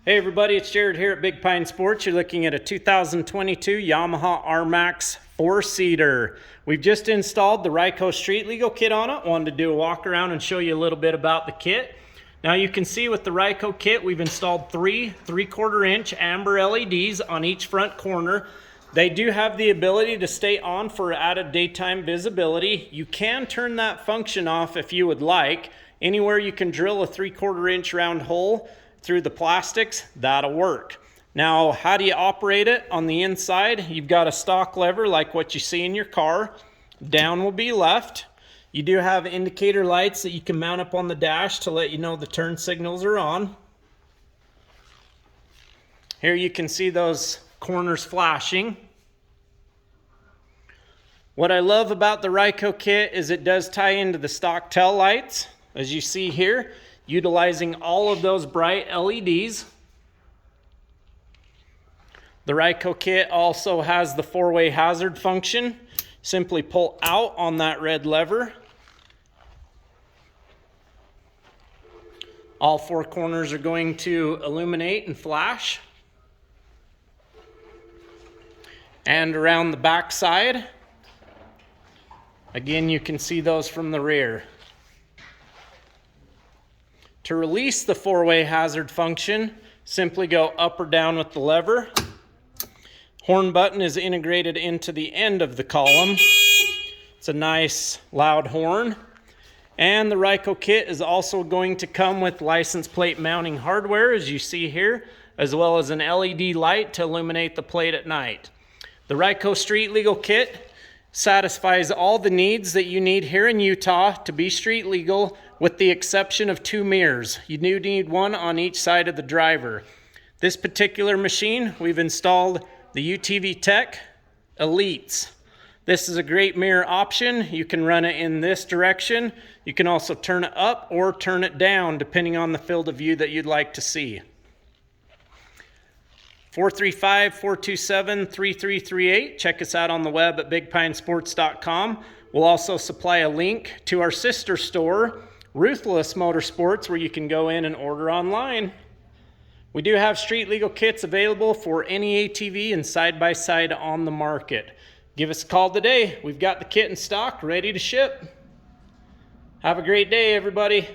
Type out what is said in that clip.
Hey everybody, it's Jared here at Big Pine Sports. You're looking at a 2022 Yamaha RMAX4 seater. We've just installed the RYCO Street Legal kit on it. Wanted to do a walk around and show you a little bit about the kit. Now you can see with the RYCO kit, we've installed three 3/4 inch amber LEDs on each front corner. They do have the ability to stay on for added daytime visibility. You can turn that function off if you would like. Anywhere you can drill a 3/4 inch round hole through the plastics, that'll work. Now, how do you operate it? On the inside, you've got a stock lever like what you see in your car. Down will be left. You do have indicator lights that you can mount up on the dash to let you know the turn signals are on. Here you can see those corners flashing. What I love about the RYCO kit is it does tie into the stock tail lights, as you see here, utilizing all of those bright LEDs. The RYCO kit also has the 4-way hazard function. Simply pull out on that red lever. All four corners are going to illuminate and flash. And around the back side, again, you can see those from the rear. To release the 4-way hazard function, simply go up or down with the lever. Horn button is integrated into the end of the column. It's a nice loud horn. And the RYCO kit is also going to come with license plate mounting hardware, as you see here, as well as an LED light to illuminate the plate at night. The RYCO Street Legal kit satisfies all the needs that you need here in Utah to be street legal, with the exception of 2 mirrors. You do need one on each side of the driver. This particular machine, we've installed the UTV Tech Elites. This is a great mirror option. You can run it in this direction. You can also turn it up or turn it down depending on the field of view that you'd like to see. 435-427-3338. Check us out on the web at bigpinesports.com. We'll also supply a link to our sister store, Ruthless Motorsports, where you can go in and order online. We do have street legal kits available for any ATV and side-by-side on the market. Give us a call today. We've got the kit in stock, ready to ship. Have a great day, everybody.